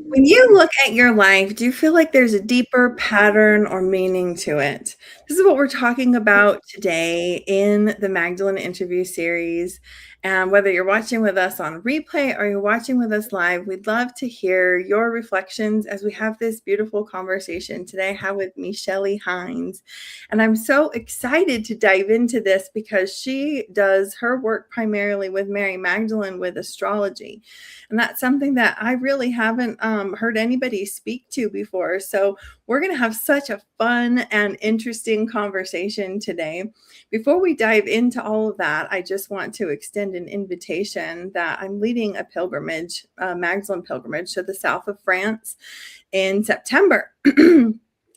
When you look at your life, do you feel like there's a deeper pattern or meaning to it? This is what we're talking about today in the Magdalene Interview Series. And whether you're watching with us on replay or you're watching with us live, we'd love to hear your reflections as we have this beautiful conversation today. I have with me Shelley Hines. And I'm so excited to dive into this because she does her work primarily with Mary Magdalene with astrology. And that's something that I really haven't heard anybody speak to before. So we're going to have such a fun and interesting conversation today. Before we dive into all of that, I just want to extend an invitation that I'm leading a pilgrimage, Magdalene pilgrimage to the south of France in September,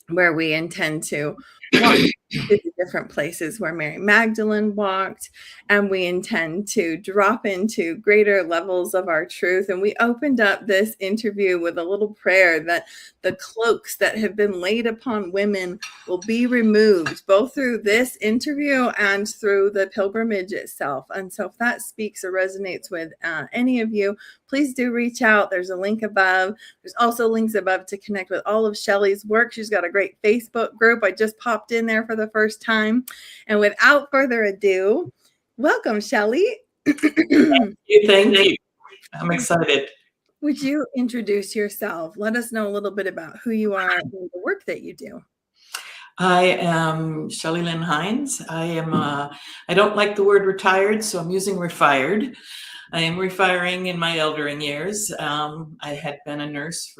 where we intend to walk to the different places where Mary Magdalene walked, and we intend to drop into greater levels of our truth. And we opened up this interview with a little prayer that the cloaks that have been laid upon women will be removed, both through this interview and through the pilgrimage itself. And so if that speaks or resonates with any of you, please do reach out. There's a link above. There's also links above to connect with all of Shelley's work. She's got a great Facebook group. I just popped in there for the first time. And without further ado, welcome, Shelley. Thank you. I'm excited. Would you introduce yourself? Let us know a little bit about who you are and the work that you do. I am Shelley Hines. I don't like the word retired, so I'm using refired. I am refiring in my eldering years. I have been a nurse.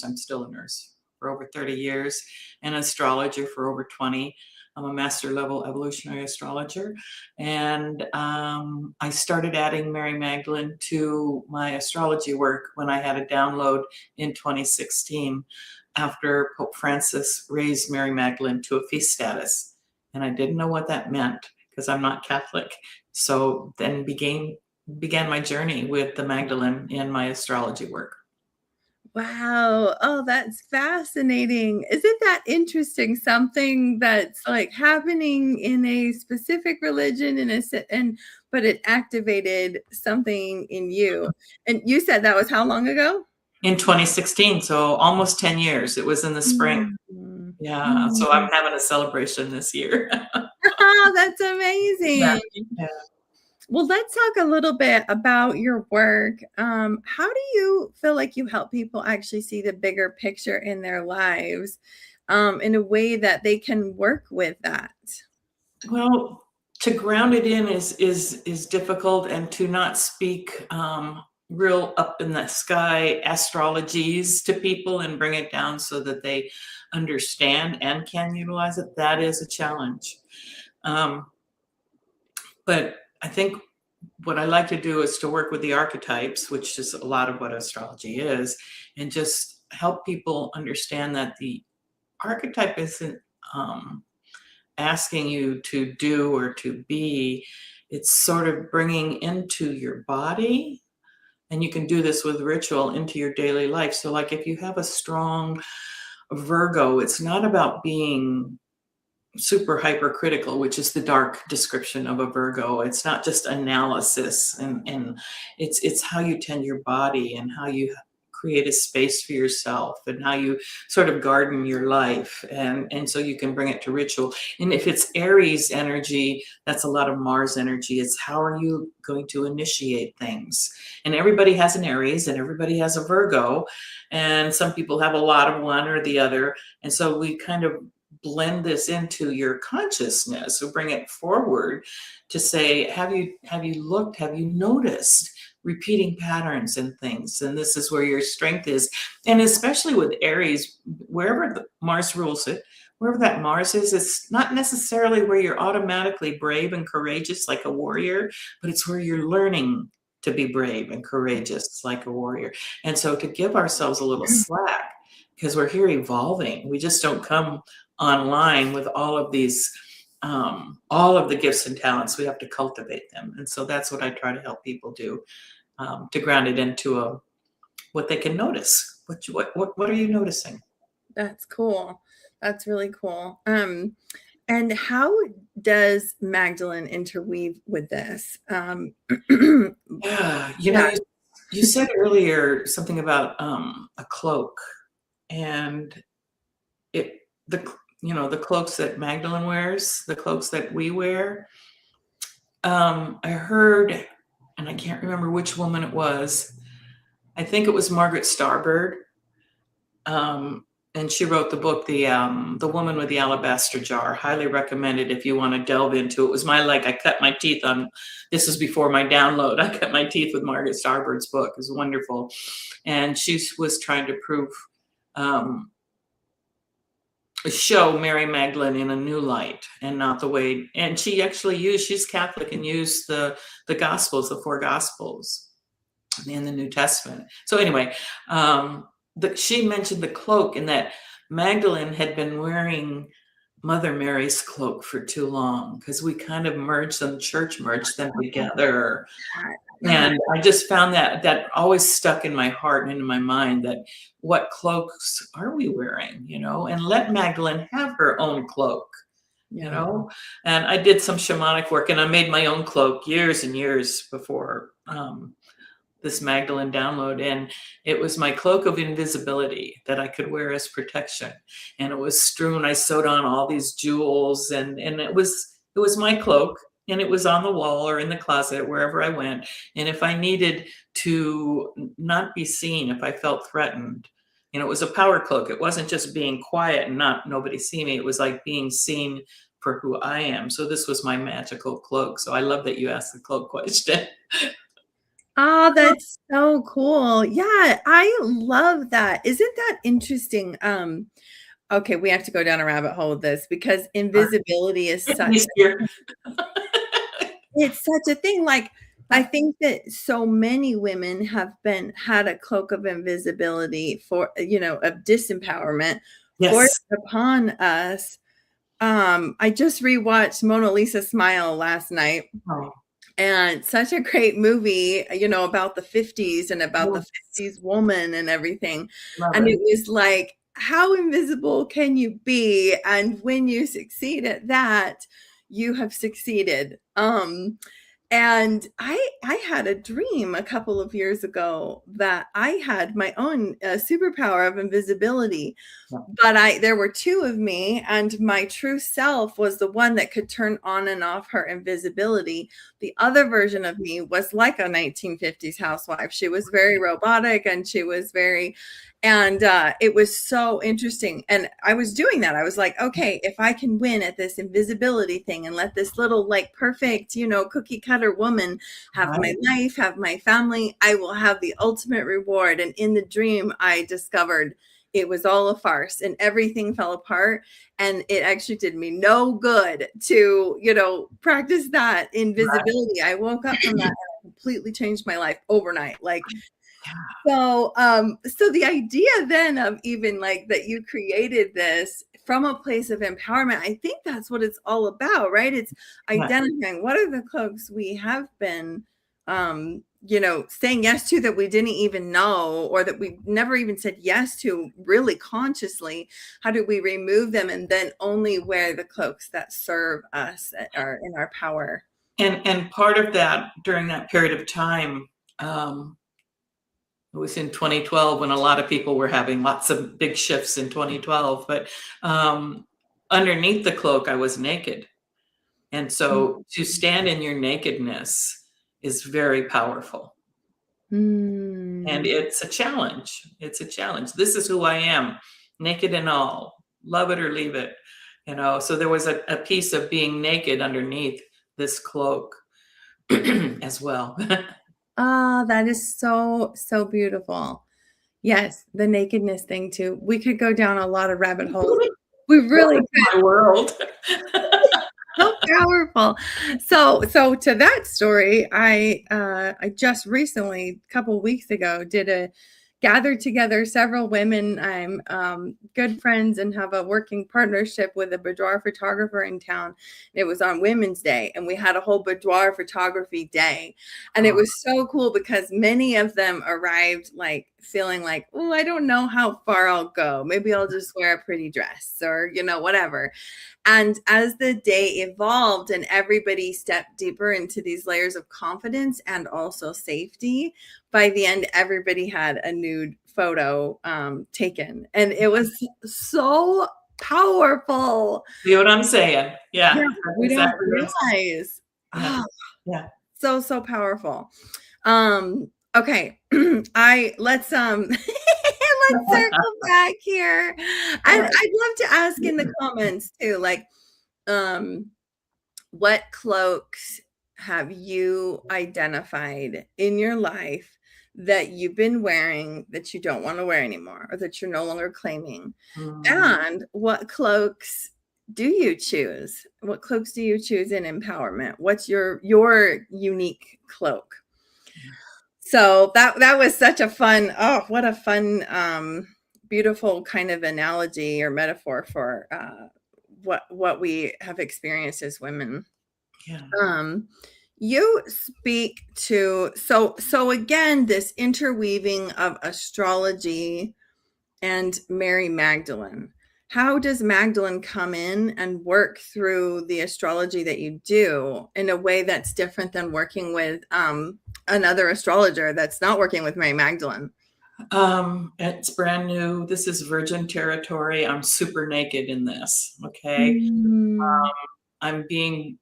I'm still a nurse for over 30 years, and an astrologer for over 20. I'm a master level evolutionary astrologer. And I started adding Mary Magdalene to my astrology work when I had a download in 2016 after Pope Francis raised Mary Magdalene to a feast status. And I didn't know what that meant because I'm not Catholic. So then began my journey with the Magdalene in my astrology work. Wow. Oh, that's fascinating. Isn't that interesting? Something that's like happening in a specific religion but it activated something in you. And you said that was how long ago? In 2016, so almost 10 years. It was in the spring. Mm-hmm. Yeah, so I'm having a celebration this year. Oh, that's amazing. Yeah. Well, let's talk a little bit about your work. How do you feel like you help people actually see the bigger picture in their lives in a way that they can work with that? Well, to ground it in is difficult, and to not speak real up in the sky astrologies to people and bring it down so that they understand and can utilize it, that is a challenge. But I think what I like to do is to work with the archetypes, which is a lot of what astrology is, and just help people understand that the archetype isn't asking you to do or to be. It's sort of bringing into your body, and you can do this with ritual, into your daily life. So like if you have a strong Virgo, it's not about being super hypercritical, which is the dark description of a Virgo. It's not just analysis, and it's how you tend your body and how you create a space for yourself and how you sort of garden your life, and so you can bring it to ritual. And if it's Aries energy, that's a lot of Mars energy. It's how are you going to initiate things? And everybody has an Aries and everybody has a Virgo, and some people have a lot of one or the other, and so we kind of blend this into your consciousness or bring it forward to say, have you looked, have you noticed repeating patterns and things? And this is where your strength is. And especially with Aries, wherever the Mars rules it, wherever that Mars is, it's not necessarily where you're automatically brave and courageous like a warrior, but it's where you're learning to be brave and courageous like a warrior. And so to give ourselves a little slack, because we're here evolving. We just don't come online with all of these, all of the gifts and talents. We have to cultivate them. And so that's what I try to help people do, to ground it into what they can notice. What are you noticing? That's cool. That's really cool. And how does Magdalene interweave with this? Yeah, You said earlier something about a cloak, and it the the cloaks that Magdalene wears, the cloaks that we wear. I heard, and I can't remember which woman it was. I think it was Margaret Starbird, and she wrote the book, the Woman with the Alabaster Jar. Highly recommended if you want to delve into it. It was I cut my teeth on. This was before my download. I cut my teeth with Margaret Starbird's book. It was wonderful, and she was trying to prove. Um, Show Mary Magdalene in a new light and not the way, and she's Catholic and used the Gospels, the four Gospels in the New Testament. So anyway, she mentioned the cloak, and that Magdalene had been wearing Mother Mary's cloak for too long, because we kind of merged them together. And I just found that always stuck in my heart and in my mind, that what cloaks are we wearing, and let Magdalene have her own cloak, and I did some shamanic work, and I made my own cloak years and years before this Magdalene download. And it was my cloak of invisibility that I could wear as protection. And it was strewn, I sewed on all these jewels, and it was my cloak. And it was on the wall or in the closet, wherever I went. And if I needed to not be seen, if I felt threatened, it was a power cloak. It wasn't just being quiet and nobody see me. It was like being seen for who I am. So this was my magical cloak. So I love that you asked the cloak question. Oh, that's so cool. Yeah, I love that. Isn't that interesting? Okay, we have to go down a rabbit hole with this, because invisibility is it's such a thing. Like, I think that so many women have had a cloak of invisibility of disempowerment forced upon us. I just rewatched Mona Lisa Smile last night. Oh. And such a great movie, about the 50s and about the 50s woman and everything. And it was like, how invisible can you be? And when you succeed at that, you have succeeded. And I had a dream a couple of years ago that I had my own superpower of invisibility, but there were two of me, and my true self was the one that could turn on and off her invisibility. The other version of me was like a 1950s housewife. She was very robotic, and she was it was so interesting. And I was doing that. I was like, okay, if I can win at this invisibility thing and let this little perfect, cookie cutter woman have my life, have my family, I will have the ultimate reward. And in the dream, I discovered it was all a farce and everything fell apart. And it actually did me no good to, practice that invisibility. I woke up from that and completely changed my life overnight. So the idea then of even that you created this from a place of empowerment, I think that's what it's all about, right? It's identifying what are the cloaks we have been, saying yes to that we didn't even know, or that we never even said yes to really consciously. How do we remove them and then only wear the cloaks that serve us, that are in our power? And part of that, during that period of time, it was in 2012 when a lot of people were having lots of big shifts in 2012. But underneath the cloak, I was naked. And so to stand in your nakedness is very powerful. And it's a challenge. It's a challenge. This is who I am, naked and all. Love it or leave it. So there was a piece of being naked underneath this cloak as well. Oh, that is so, so beautiful. Yes, the nakedness thing too. We could go down a lot of rabbit holes. We really could. My world. So powerful. So to that story, I just recently, a couple of weeks ago, gathered together several women. I'm good friends and have a working partnership with a boudoir photographer in town. It was on Women's Day, and we had a whole boudoir photography day. And it was so cool because many of them arrived feeling like, oh, I don't know how far I'll go. Maybe I'll just wear a pretty dress or, whatever. And as the day evolved and everybody stepped deeper into these layers of confidence and also safety, by the end, everybody had a nude photo taken. And it was so powerful. See what I'm saying? Yeah. Yeah, That's we don't exactly what I'm saying. realize. Yeah. Oh, Yeah. so powerful. Okay. Let's let's circle back here. All I'd right. love to ask in the comments too, like, what cloaks have you identified in your life that you've been wearing that you don't want to wear anymore or that you're no longer claiming? And what cloaks do you choose? What cloaks do you choose in empowerment? What's your unique cloak? So that was such a fun, oh, what a fun, beautiful kind of analogy or metaphor for what we have experienced as women. Yeah. You speak to, so again, this interweaving of astrology and Mary Magdalene. How does Magdalene come in and work through the astrology that you do in a way that's different than working with another astrologer that's not working with Mary Magdalene? It's brand new. This is virgin territory. I'm super naked in this. Okay. Mm. I'm being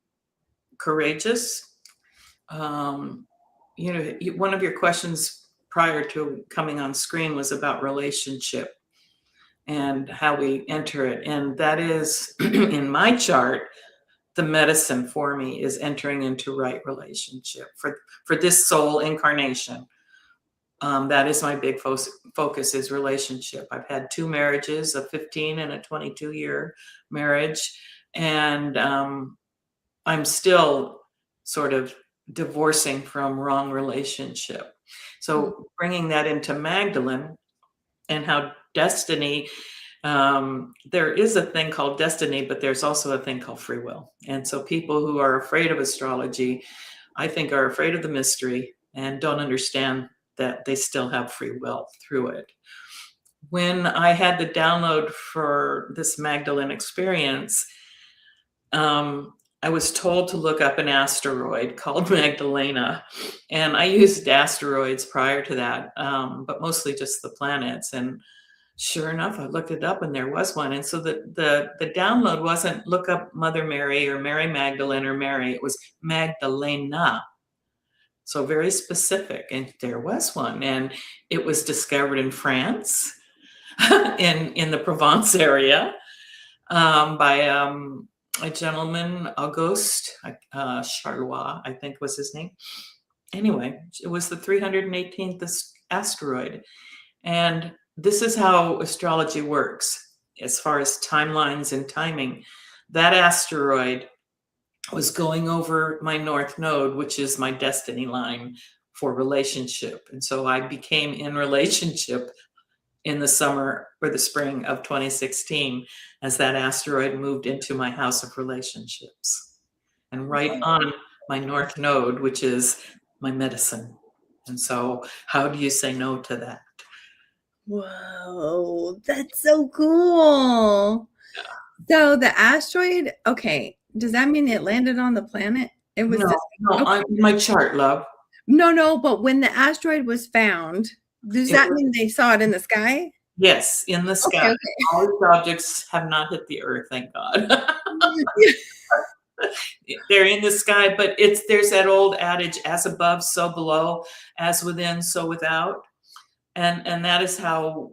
courageous. One of your questions prior to coming on screen was about relationship and how we enter it. And that is, in my chart, the medicine for me is entering into right relationship for this soul incarnation. That is my big focus is relationship. I've had 2 marriages, a 15 and a 22-year marriage. And I'm still sort of divorcing from wrong relationship. So bringing that into Magdalene and how destiny, there is a thing called destiny, but there's also a thing called free will. And so people who are afraid of astrology, I think, are afraid of the mystery and don't understand that they still have free will through it. When I had the download for this Magdalene experience, I was told to look up an asteroid called Magdalena, and I used asteroids prior to that, but mostly just the planets. And sure enough, I looked it up, and there was one. And so the download wasn't look up Mother Mary or Mary Magdalene or Mary; it was Magdalena. So very specific, and there was one, and it was discovered in France, in the Provence area, by a gentleman, Auguste Charlois, I think was his name. Anyway, it was the 318th asteroid. And this is how astrology works as far as timelines and timing. That asteroid was going over my North Node, which is my destiny line for relationship. And so I became in relationship in the summer or the spring of 2016 as that asteroid moved into my house of relationships and right on my North Node, which is my medicine. And so how do you say no to that? Whoa, that's so cool. So the asteroid, okay, does that mean it landed on the planet? It was No, no, okay. my chart, love. No, but when the asteroid was found, does that mean they saw it in the sky? Yes, in the sky. Okay. All these objects have not hit the earth, thank God. They're in the sky, but there's that old adage, as above, so below, as within, so without. And that is how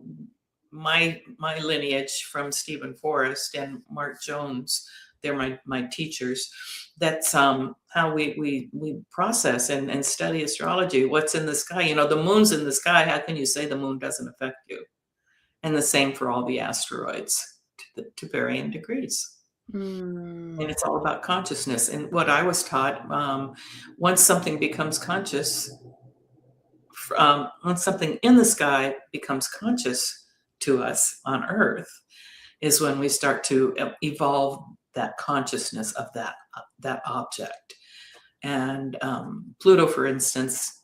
my lineage from Stephen Forrest and Mark Jones, they're my teachers. That's how we process and study astrology. What's in the sky? The moon's in the sky. How can you say the moon doesn't affect you? And the same for all the asteroids to varying degrees. And it's all about consciousness. And what I was taught, once something becomes conscious, once something in the sky becomes conscious to us on Earth, is when we start to evolve that consciousness of that object. And Pluto, for instance,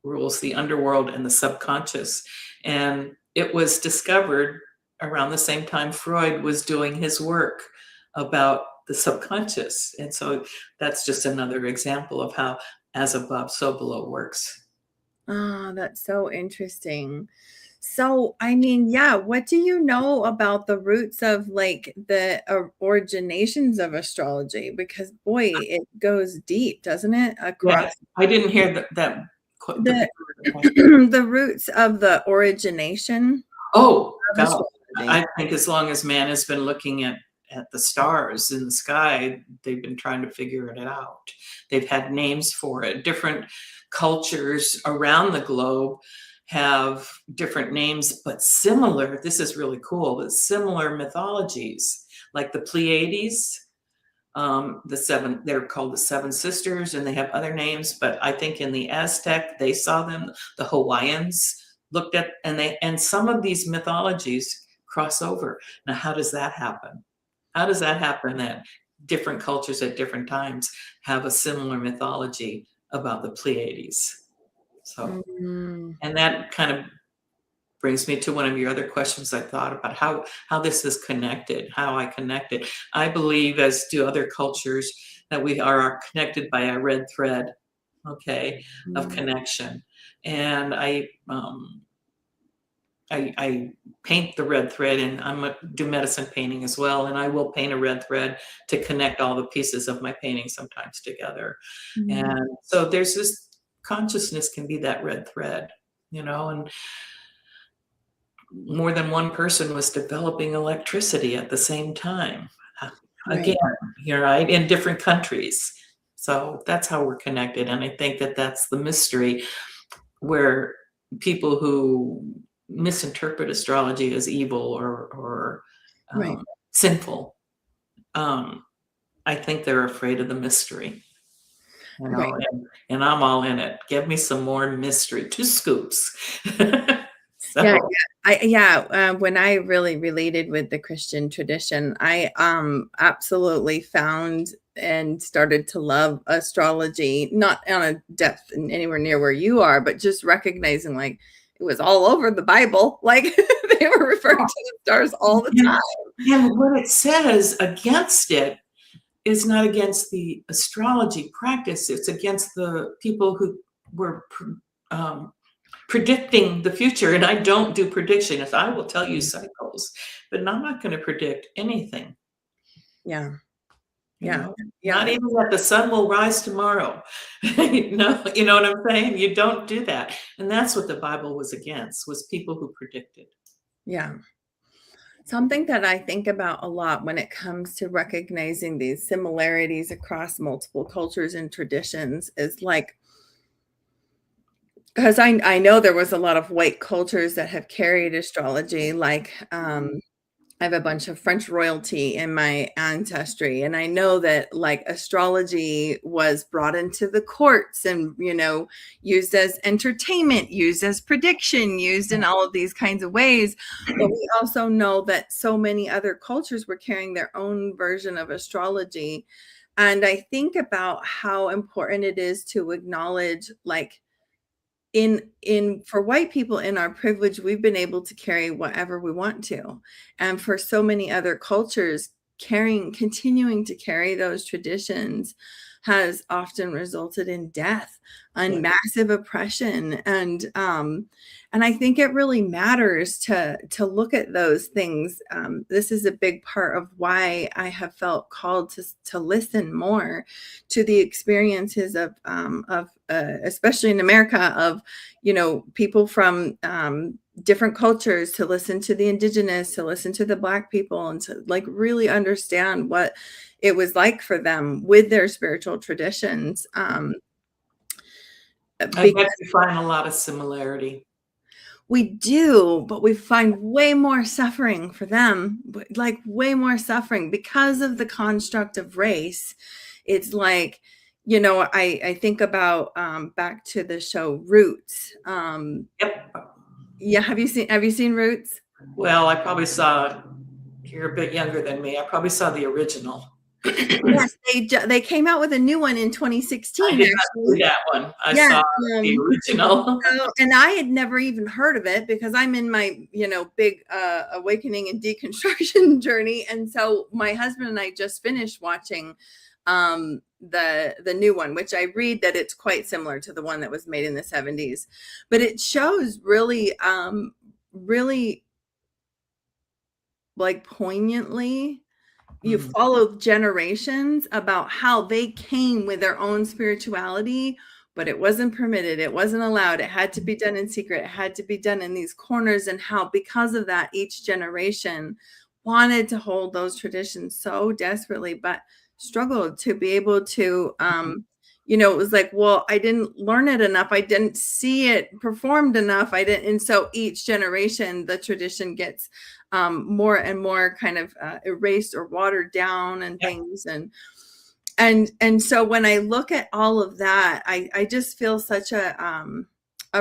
rules the underworld and the subconscious. And it was discovered around the same time Freud was doing his work about the subconscious. And so that's just another example of how as above, so below works. Oh, that's so interesting. So, I mean, yeah, what do you know about the roots of like the originations of astrology? Because boy, it goes deep, doesn't it? Yeah, Across I didn't hear the the beginning of the question. the roots of the origination Oh, of God. astrology. I think as long as man has been looking at the stars in the sky, they've been trying to figure it out. They've had names for it. Different cultures around the globe have different names, but similar. This is really cool, but similar mythologies, like the Pleiades. They're called the Seven Sisters, and they have other names, but I think in the Aztec, they saw them, the Hawaiians looked at, and some of these mythologies cross over. Now, how does that happen? How does that happen that different cultures at different times have a similar mythology about the Pleiades? So, Mm, and that kind of brings me to one of your other questions. I thought about how this is connected, how I connect it. I believe, as do other cultures, that we are connected by a red thread, okay, of mm, connection. And I paint the red thread, and do medicine painting as well, and I will paint a red thread to connect all the pieces of my painting sometimes together. mm. And so there's this consciousness can be that red thread, and more than one person was developing electricity at the same time. Again, Right, you're right, in different countries. So that's how we're connected. And I think that that's the mystery, where people who misinterpret astrology as evil or right, sinful, um, I think they're afraid of the mystery. right. And I'm all in it. Give me some more mystery, 2 scoops. Yeah, So when I really related with the Christian tradition, I absolutely found and started to love astrology, not on a depth and anywhere near where you are, but just recognizing like it was all over the Bible. Like they were referring to the stars all the and, time. and what it says against it is not against the astrology practice. It's against the people who were um, predicting the future. And I don't do predictions. I will tell you cycles, but I'm not going to predict anything. Yeah, You yeah, know, not yeah, even that the sun will rise tomorrow. You know what I'm saying? You don't do that. And that's what the Bible was against, was people who predicted. yeah. Something that I think about a lot when it comes to recognizing these similarities across multiple cultures and traditions is like, because I know there was a lot of white cultures that have carried astrology, like, I have a bunch of French royalty in my ancestry, and I know that, like, astrology was brought into the courts and, used as entertainment, used as prediction, used in all of these kinds of ways, but we also know that so many other cultures were carrying their own version of astrology, and I think about how important it is to acknowledge, like, in for white people in our privilege, we've been able to carry whatever we want to. And for so many other cultures, continuing to carry those traditions has often resulted in death and Yeah. massive oppression. And I think it really matters to look at those things. This is a big part of why I have felt called to listen more to the experiences of especially in America, of people from different cultures, to listen to the indigenous, to listen to the Black people, and to like really understand what it was like for them with their spiritual traditions. I bet Because you find a lot of similarity. we do, but we find way more suffering for them, like way more suffering because of the construct of race. It's like, I think about back to the show Roots. Yep. Yeah, have you seen Roots? Well, I probably saw, you're a bit younger than me. I probably saw the original. Yes, they came out with a new one in I 2016, did not actually. see that one. I Yeah, saw the original. so, and I had never even heard of it because I'm in my, big awakening and deconstruction journey. And so my husband and I just finished watching the new one, which I read that it's quite similar to the one that was made in the 70s. But it shows really like poignantly, you Mm, follow generations about how they came with their own spirituality, but it wasn't permitted, it wasn't allowed, it had to be done in secret, it had to be done in these corners, and how because of that each generation wanted to hold those traditions so desperately but struggled to be able to it was like, well, I didn't learn it enough, I didn't see it performed enough, I didn't. And so each generation the tradition gets more and more kind of erased or watered down and yeah. things. And so when I look at all of that, I just feel such a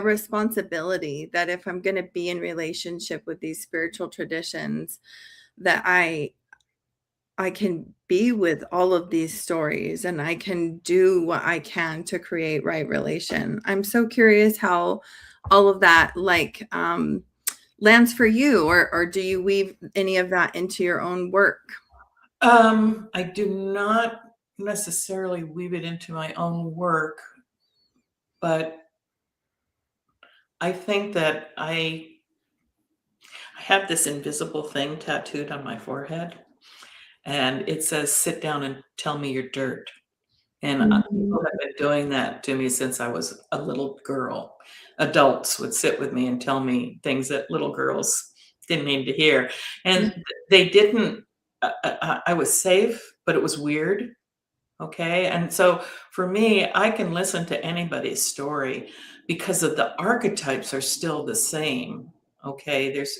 responsibility that if I'm going to be in relationship with these spiritual traditions, that I can be with all of these stories and I can do what I can to create right relation. I'm so curious how all of that lands for you, or do you weave any of that into your own work? I do not necessarily weave it into my own work, but I think that I have this invisible thing tattooed on my forehead, and it says, "Sit down and tell me your dirt." And Mhm. people have been doing that to me since I was a little girl. Adults would sit with me and tell me things that little girls didn't need to hear, Yeah. and they didn't. I was safe, but it was weird. Okay. And so for me, I can listen to anybody's story because of the archetypes are still the same. Okay. There's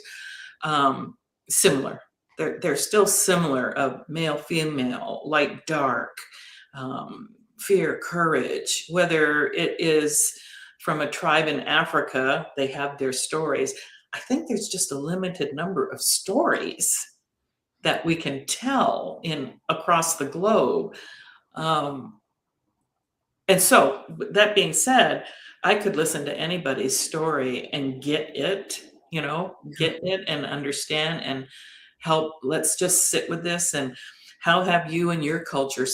um, similar. They're still similar of male, female, light, dark, fear, courage, whether it is from a tribe in Africa, they have their stories. I think there's just a limited number of stories that we can tell in across the globe. Um, and so, that being said, I could listen to anybody's story and get it and understand and help. Let's just sit with this. And how have you and your culture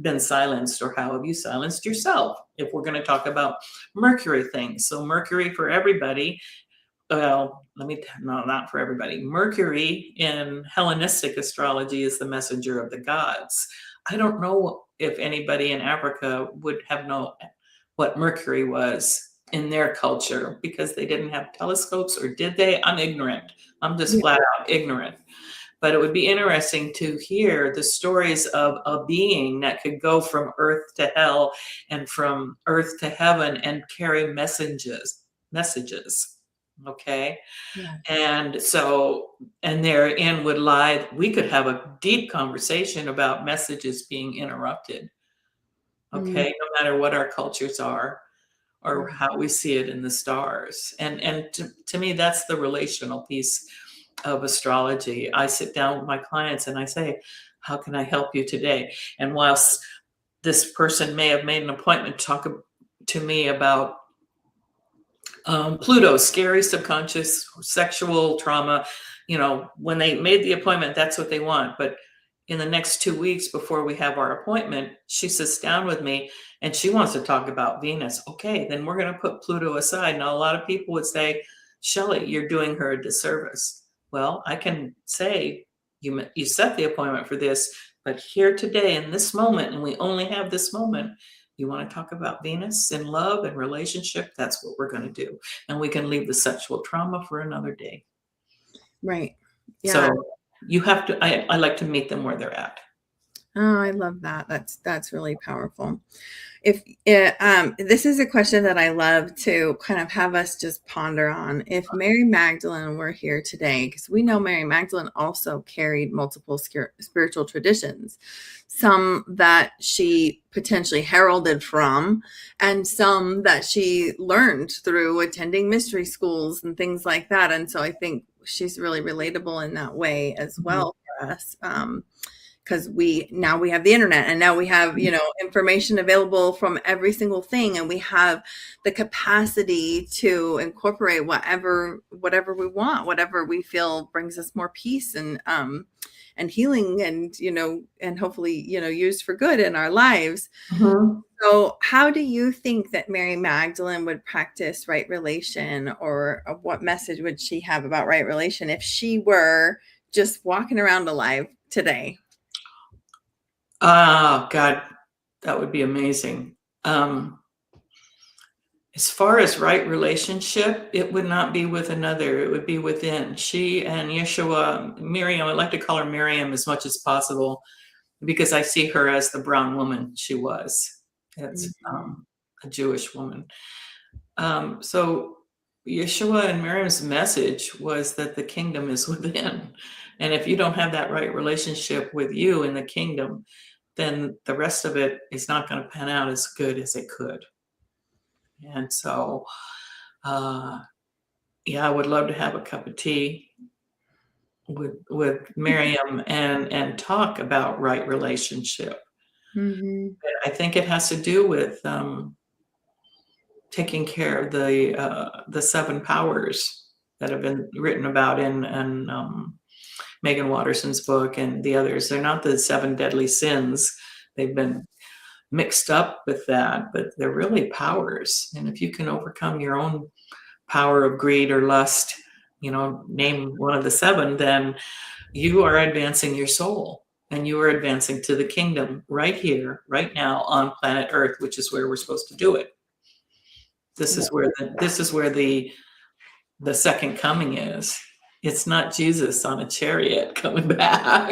been silenced, or how have you silenced yourself? If we're going to talk about Mercury things, so Mercury for everybody. Well, no, not for everybody. Mercury in Hellenistic astrology is the messenger of the gods. I don't know if anybody in Africa would have known what Mercury was in their culture because they didn't have telescopes, or did they? I'm ignorant. I'm just Yeah. flat out ignorant. But it would be interesting to hear the stories of a being that could go from earth to hell and from earth to heaven and carry messages. Okay. Yes. And so, and therein would lie, we could have a deep conversation about messages being interrupted. Mm, Okay. No matter what our cultures are or right. how we see it in the stars. And to me, that's the relational piece of astrology. I sit down with my clients and I say, how can I help you today? And whilst this person may have made an appointment to talk to me about Pluto, scary subconscious sexual trauma. When they made the appointment, that's what they want. But in the next 2 weeks before we have our appointment, she sits down with me and she wants to talk about Venus. Okay, then we're going to put Pluto aside. Now, a lot of people would say, Shelley, you're doing her a disservice. Well, I can say, you set the appointment for this, but here today in this moment, and we only have this moment, you want to talk about Venus and love and relationship? That's what we're going to do. And we can leave the sexual trauma for another day. Right. Yeah. So you have to, I like to meet them where they're at. Oh, I love that. That's really powerful. If this is a question that I love to kind of have us just ponder on. If Mary Magdalene were here today, because we know Mary Magdalene also carried multiple spiritual traditions, some that she potentially heralded from, and some that she learned through attending mystery schools and things like that. And so I think she's really relatable in that way as Mhm. well for us. because we have the internet, and now we have, information available from every single thing, and we have the capacity to incorporate whatever we want, whatever we feel brings us more peace and healing, and and hopefully used for good in our lives. Mhm. So how do you think that Mary Magdalene would practice right relation, or what message would she have about right relation if she were just walking around alive today? Oh, God, that would be amazing. Um, as far as right relationship, it would not be with another, it would be within. She and Yeshua, Miriam, I like to call her Miriam as much as possible because I see her as the brown woman she was. It's Mhm. a Jewish woman. So Yeshua and Miriam's message was that the kingdom is within. And if you don't have that right relationship with you in the kingdom, then the rest of it is not going to pan out as good as it could. And so, uh, yeah, I would love to have a cup of tea with Miriam and talk about right relationship. Mhm. I think it has to do with taking care of the seven powers that have been written about in Megan Watterson's book and the others. They're not the seven deadly sins. They've been mixed up with that, but they're really powers. And if you can overcome your own power of greed or lust, name one of the seven, then you are advancing your soul and you are advancing to the kingdom right here, right now on planet Earth, which is where we're supposed to do it. This is where the second coming is. It's not Jesus on a chariot coming back.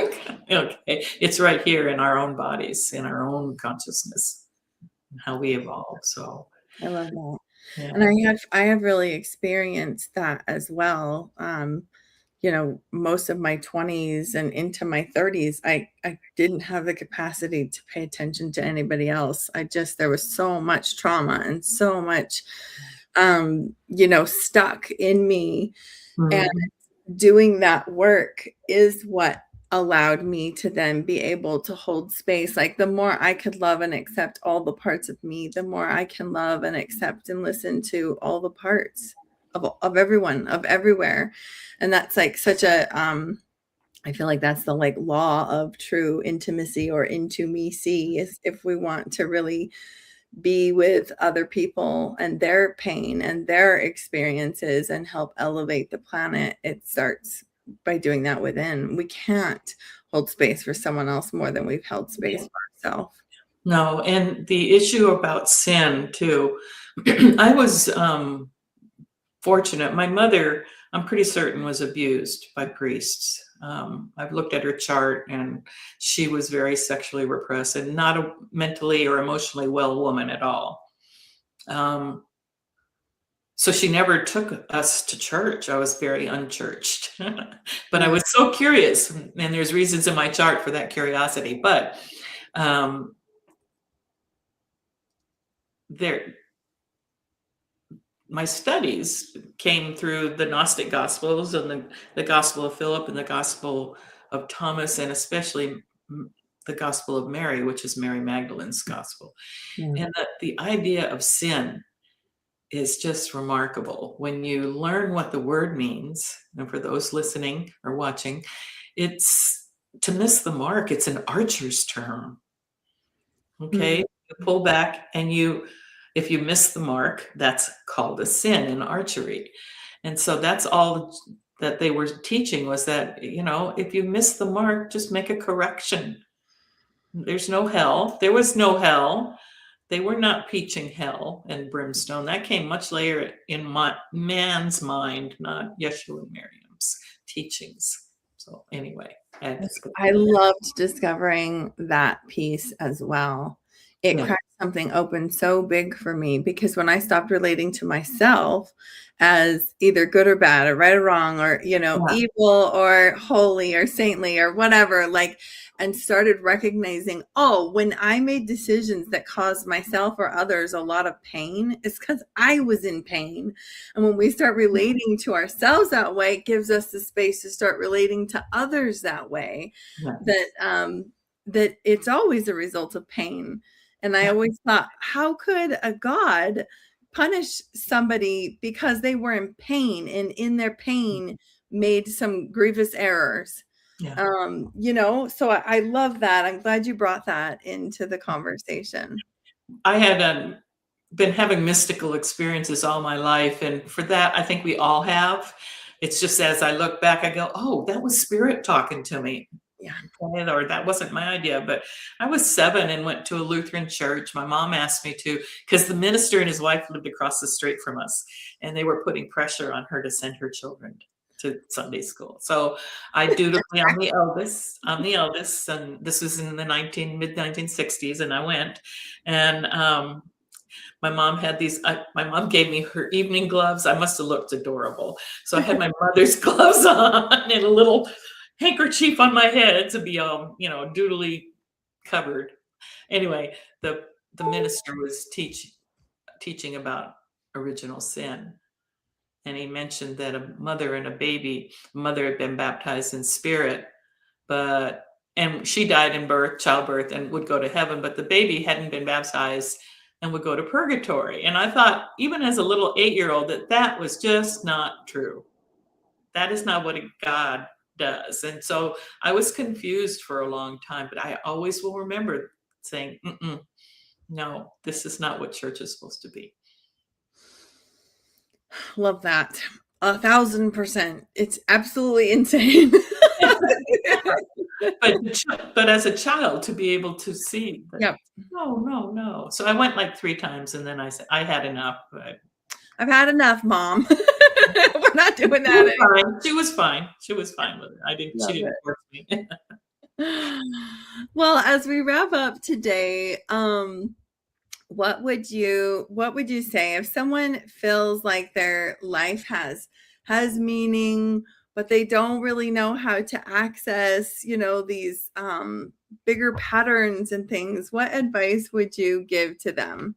Okay, it's right here in our own bodies, in our own consciousness, and how we evolve. So, I love that. And yeah, I have really experienced that as well. Most of my 20s and into my 30s, I didn't have the capacity to pay attention to anybody else. There was so much trauma and so much, stuck in me. And mhm. doing that work is what allowed me to then be able to hold space. Like, the more I could love and accept all the parts of me, the more I can love and accept and listen to all the parts of everyone, of everywhere. And that's like such a I feel like that's the like law of true intimacy, or into me see, is if we want to really be with other people and their pain and their experiences and help elevate the planet, it starts by doing that within. We can't hold space for someone else more than we've held space for ourselves. No, and the issue about sin too. I was fortunate. My mother, I'm pretty certain, was abused by priests. I've looked at her chart, and she was very sexually repressed and not a mentally or emotionally well woman at all. Um, so she never took us to church. I was very unchurched, but I Mm. was so curious, and there's reasons in my chart for that curiosity. But um, there, my studies came through the Gnostic Gospels and the Gospel of Philip and the Gospel of Thomas, and especially the Gospel of Mary, which is Mary Magdalene's Gospel. Yeah. And the idea of sin is just remarkable. When you learn what the word means, and for those listening or watching, it's to miss the mark. It's an archer's term. Okay, Mhm. you pull back and if you miss the mark, that's called a sin in archery. And so that's all that they were teaching, was that, if you miss the mark, just make a correction. There's no hell. There was no hell. They were not preaching hell and brimstone. That came much later in man's mind, not Yeshua and Miriam's teachings. So anyway, I had to go I through loved discovering that piece as well. It that. cracked something open so big for me, because when I stopped relating to myself as either good or bad, or right or wrong, or, Yeah, evil or holy or saintly or whatever, like, and started recognizing, oh, when I made decisions that caused myself or others a lot of pain, it's because I was in pain. And when we start relating to ourselves that way, it gives us the space to start relating to others that way. yeah, That that it's always a result of pain. And I Yeah, always thought, how could a God punish somebody because they were in pain and in their pain made some grievous errors? yeah. So I love that. I'm glad you brought that into the conversation. I had been having mystical experiences all my life, and for that, I think we all have. It's just as I look back, I go, "Oh, that was spirit talking to me." Yeah. Or that wasn't my idea, but I was 7 and went to a Lutheran church. My mom asked me to, because the minister and his wife lived across the street from us, and they were putting pressure on her to send her children to Sunday school. So I dutifully, I'm the eldest, and this was in the mid 1960s, and I went, and my mom had my mom gave me her evening gloves. I must have looked adorable. So I had my mother's gloves on and a little handkerchief on my head to be all, doodly covered. Anyway, the minister was teaching about original sin. And he mentioned that a mother and a baby, mother had been baptized in spirit, and she died in childbirth, and would go to heaven, but the baby hadn't been baptized and would go to purgatory. And I thought, even as a little 8-year-old, that was just not true. That is not what a God does. And so I was confused for a long time, but I always will remember saying, no, this is not what church is supposed to be. Love that. 1,000%. It's absolutely insane. But as a child, to be able to see that, Yep. no, no, no. So I went like 3 times, and then I said, I had enough. I've had enough, Mom. We're not doing She that was anymore. fine. She was fine. She was fine with it. She Love didn't it. force me. Well, as we wrap up today, what would you say if someone feels like their life has meaning, but they don't really know how to access, these bigger patterns and things? What advice would you give to them?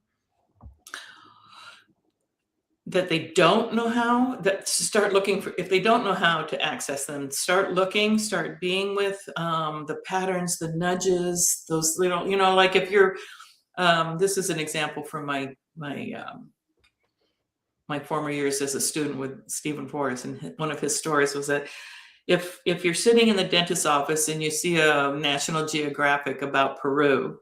That they don't know how, that start looking for, if they don't know how to access them, start being with the patterns, the nudges, those little, like if you're, this is an example from my former years as a student with Stephen Forrest, and one of his stories was that if you're sitting in the dentist's office and you see a National Geographic about Peru,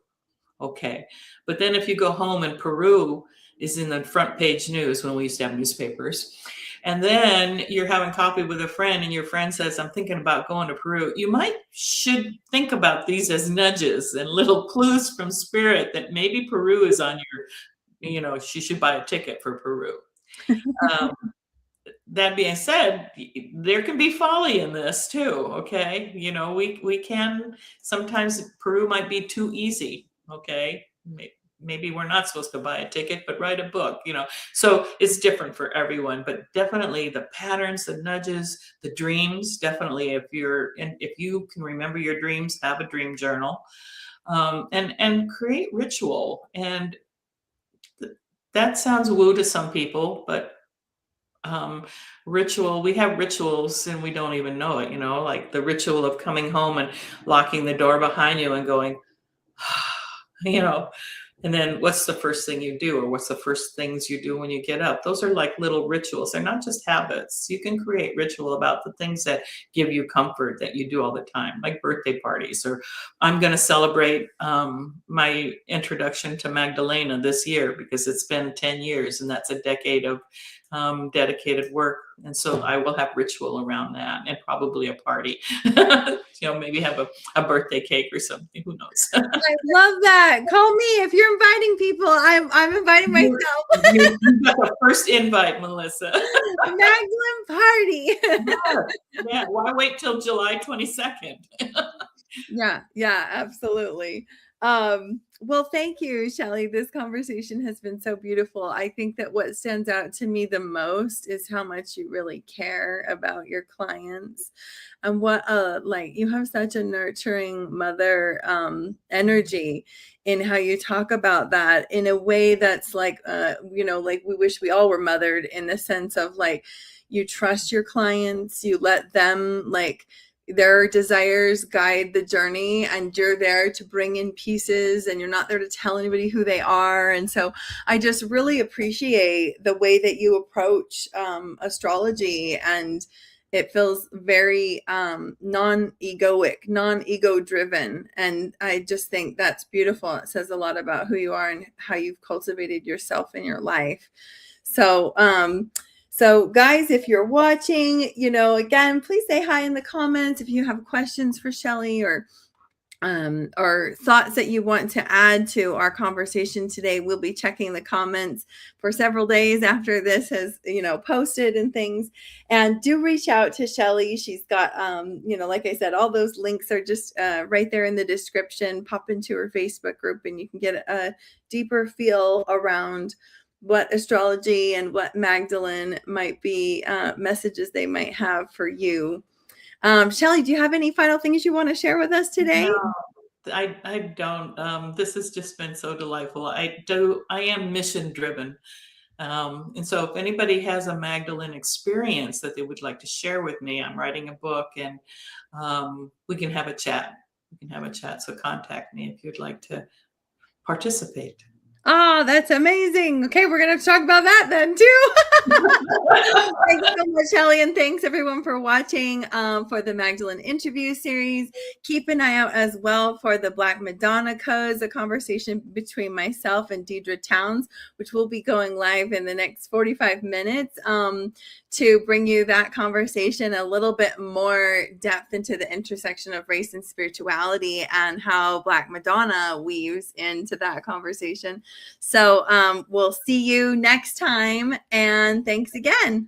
okay, but then if you go home and Peru is in the front page news when we used to have newspapers, and then you're having coffee with a friend and your friend says, I'm thinking about going to Peru, you should think about these as nudges and little clues from spirit that maybe Peru is on she should buy a ticket for Peru. um, that being said, there can be folly in this too. Okay, we can sometimes, Peru might be too easy. Okay, maybe we're not supposed to buy a ticket, but write a book. So it's different for everyone. But definitely the patterns, the nudges, the dreams. Definitely, if you can remember your dreams, have a dream journal, and create ritual. And that sounds woo to some people, but ritual, we have rituals and we don't even know it, like the ritual of coming home and locking the door behind you and going, you know, and then what's the first thing you do, or what's the first things you do when you get up? Those are like little rituals. They're not just habits. You can create ritual about the things that give you comfort that you do all the time, like birthday parties, or I'm going to celebrate my introduction to Magdalena this year because it's been 10 years and that's a decade of dedicated work. And so I will have ritual around that and probably a party, maybe have a birthday cake or something. Who knows? I love that. Call me if you're inviting people. I'm inviting myself. You got the first invite, Melissa. A Magdalene party. Yeah. Why wait till July 22nd? Yeah, absolutely. Well, thank you, Shelley. This conversation has been so beautiful. I think that what stands out to me the most is how much you really care about your clients, and what like you have such a nurturing mother energy in how you talk about that in a way that's like like we wish we all were mothered, in the sense of like you trust your clients, you let them like their desires guide the journey, and you're there to bring in pieces, and you're not there to tell anybody who they are. And so I just really appreciate the way that you approach astrology, and it feels very non-egoic, non-ego driven. And I just think that's beautiful. It says a lot about who you are and how you've cultivated yourself in your life. So so guys, if you're watching, again, please say hi in the comments if you have questions for Shelley, or thoughts that you want to add to our conversation today. We'll be checking the comments for several days after this has, posted and things. And do reach out to Shelley. She's got, like I said, all those links are just right there in the description. Pop into her Facebook group and you can get a deeper feel around what astrology and what Magdalene might be, messages they might have for you. Shelley, do you have any final things you want to share with us today? No, I don't. This has just been so delightful. I am mission driven. And so if anybody has a Magdalene experience that they would like to share with me, I'm writing a book, and we can have a chat. So contact me if you'd like to participate. Oh, that's amazing. Okay, we're going to talk about that then too. Thanks so much, Shelley, and thanks everyone for watching for the Magdalene Interview Series. Keep an eye out as well for the Black Madonna Codes, a conversation between myself and Deidre Towns, which will be going live in the next 45 minutes to bring you that conversation, a little bit more depth into the intersection of race and spirituality and how Black Madonna weaves into that conversation. So we'll see you next time, and thanks again.